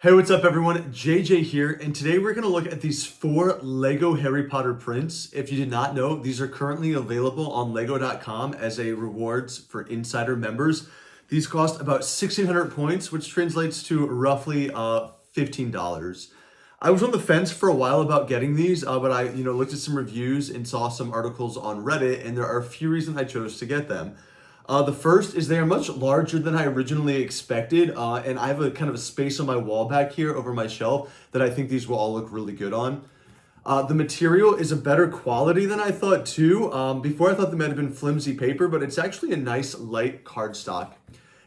Hey, what's up, everyone? JJ here, and today we're going to look at these four Lego Harry Potter prints. If you did not know, these are currently available on Lego.com as a rewards for insider members. These cost about 1,600 points, which translates to roughly $15. I was on the fence for a while about getting these, but I looked at some reviews and saw some articles on Reddit, and there are a few reasons I chose to get them. The first is they are much larger than I originally expected, and I have a kind of a space on my wall back here over my shelf that I think these will all look really good on. The material is a better quality than I thought too. Before I thought they might have been flimsy paper, but it's actually a nice light cardstock.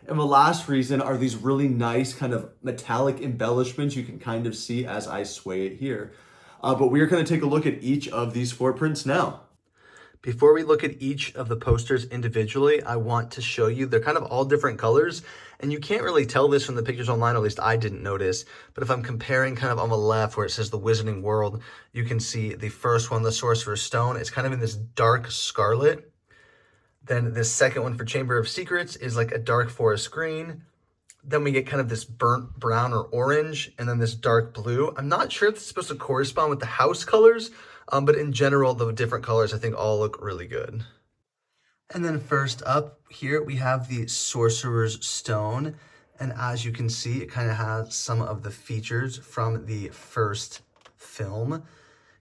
And the last reason are these really nice kind of metallic embellishments you can kind of see as I sway it here. But we are going to take a look at each of these four prints now. Before we look at each of the posters individually, I want to show you they're kind of all different colors, and you can't really tell this from the pictures online, or at least I didn't notice, but if I'm comparing kind of on the left where it says the Wizarding World, you can see the first one, the Sorcerer Stone, it's kind of in this dark scarlet. Then this second one for Chamber of Secrets is like a dark forest green. Then we get kind of this burnt brown or orange, and then this dark blue. I'm not sure if it's supposed to correspond with the house colors, but in general, the different colors I think all look really good. And then first up here, we have the Sorcerer's Stone. And as you can see, it kind of has some of the features from the first film.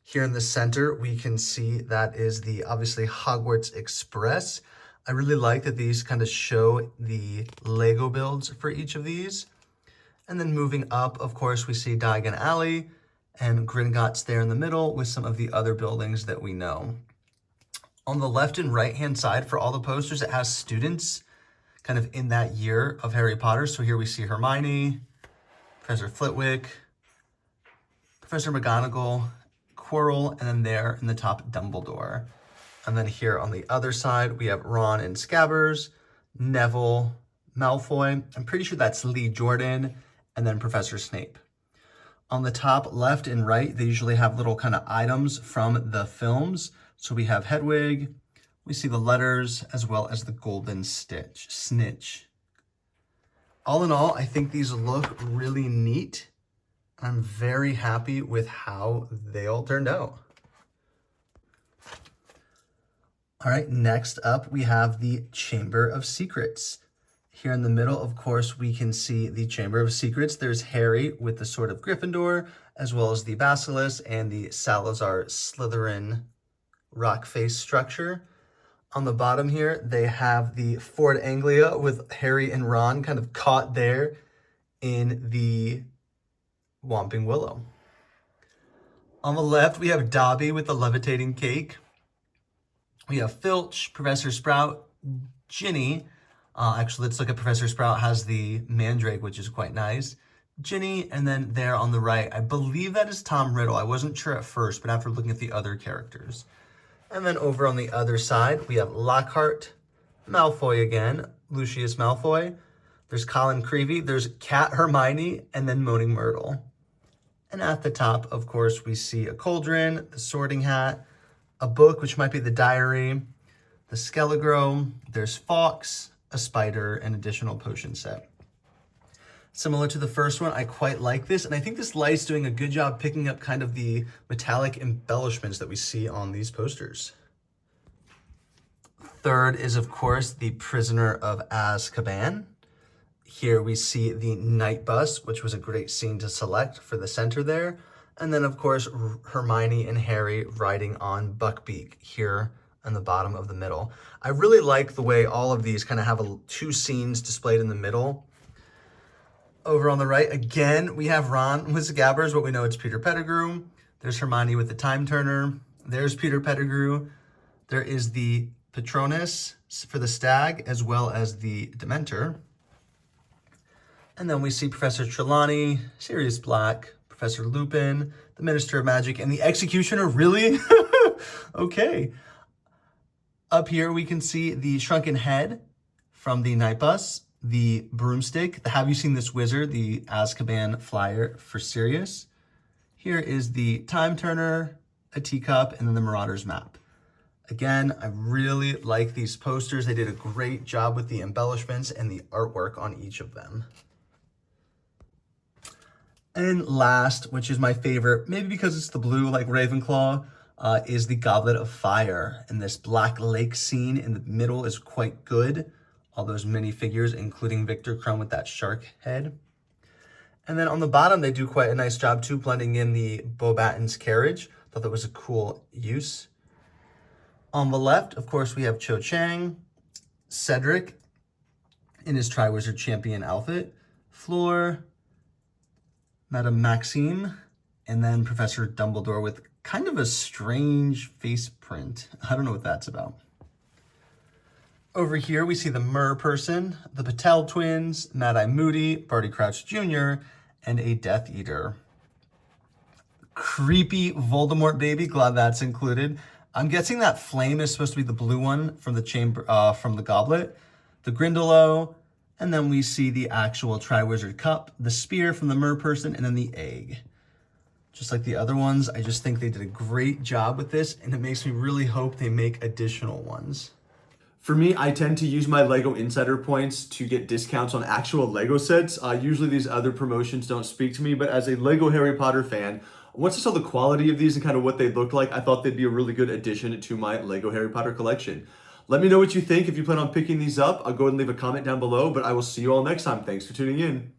Here in the center, we can see that is the, obviously, Hogwarts Express. I really like that these kind of show the Lego builds for each of these. And then moving up, of course, we see Diagon Alley and Gringotts there in the middle with some of the other buildings that we know. On the left and right-hand side for all the posters, it has students kind of in that year of Harry Potter. So here we see Hermione, Professor Flitwick, Professor McGonagall, Quirrell, and then there in the top, Dumbledore. And then here on the other side, we have Ron and Scabbers, Neville, Malfoy. I'm pretty sure that's Lee Jordan, and then Professor Snape. On the top left and right, they usually have little kind of items from the films. So we have Hedwig, we see the letters, as well as the golden snitch. All in all, I think these look really neat. I'm very happy with how they all turned out. All right, next up, we have the Chamber of Secrets. Here in the middle, of course, we can see the Chamber of Secrets. There's Harry with the Sword of Gryffindor, as well as the Basilisk and the Salazar Slytherin rock face structure. On the bottom here, they have the Ford Anglia with Harry and Ron kind of caught there in the Whomping Willow. On the left, we have Dobby with the levitating cake. We have Filch, Professor Sprout, Ginny. Actually, let's look at Professor Sprout has the Mandrake, which is quite nice. Ginny, and then there on the right, I believe that is Tom Riddle. I wasn't sure at first, but after looking at the other characters. And then over on the other side, we have Lockhart, Malfoy again, Lucius Malfoy. There's Colin Creevey, there's Cat Hermione, and then Moaning Myrtle. And at the top, of course, we see a cauldron, the sorting hat, a book, which might be the diary, the Skelegro, there's Fawkes, a spider, and additional potion set. Similar to the first one, I quite like this, and I think this light's doing a good job picking up kind of the metallic embellishments that we see on these posters. Third is, of course, the Prisoner of Azkaban. Here we see the night bus, which was a great scene to select for the center there. And then, of course, Hermione and Harry riding on Buckbeak here on the bottom of the middle. I really like the way all of these kind of have two scenes displayed in the middle. Over on the right, again, we have Ron with Scabbers, but we know it's Peter Pettigrew. There's Hermione with the Time Turner. There's Peter Pettigrew. There is the Patronus for the Stag, as well as the Dementor. And then we see Professor Trelawney, Sirius Black, Professor Lupin, the Minister of Magic, and the Executioner. Really? Okay. Up here, we can see the Shrunken Head from the Night Bus, the Broomstick, the Have You Seen This Wizard, the Azkaban flyer for Sirius. Here is the Time Turner, a teacup, and then the Marauders map. Again, I really like these posters. They did a great job with the embellishments and the artwork on each of them. And last, which is my favorite, maybe because it's the blue like Ravenclaw, is the Goblet of Fire. And this Black Lake scene in the middle is quite good. All those minifigures, including Victor Crumb with that shark head. And then on the bottom, they do quite a nice job too, blending in the Bobaton's carriage. Thought that was a cool use. On the left, of course, we have Cho Chang, Cedric in his Triwizard Champion outfit, Fleur, Madame Maxime, and then Professor Dumbledore with kind of a strange face print. I don't know what that's about. Over here, we see the Myrrh person, the Patel twins, Mad-Eye Moody, Barty Crouch Jr., and a Death Eater. Creepy Voldemort baby, glad that's included. I'm guessing that flame is supposed to be the blue one from the chamber, from the goblet, the Grindylow, and then we see the actual Triwizard Cup, the spear from the Myrrh person, and then the egg. Just like the other ones, I just think they did a great job with this, and it makes me really hope they make additional ones. For me, I tend to use my LEGO Insider points to get discounts on actual LEGO sets. Usually these other promotions don't speak to me, but as a LEGO Harry Potter fan, once I saw the quality of these and kind of what they look like, I thought they'd be a really good addition to my LEGO Harry Potter collection. Let me know what you think. If you plan on picking these up, I'll go ahead and leave a comment down below, but I will see you all next time. Thanks for tuning in.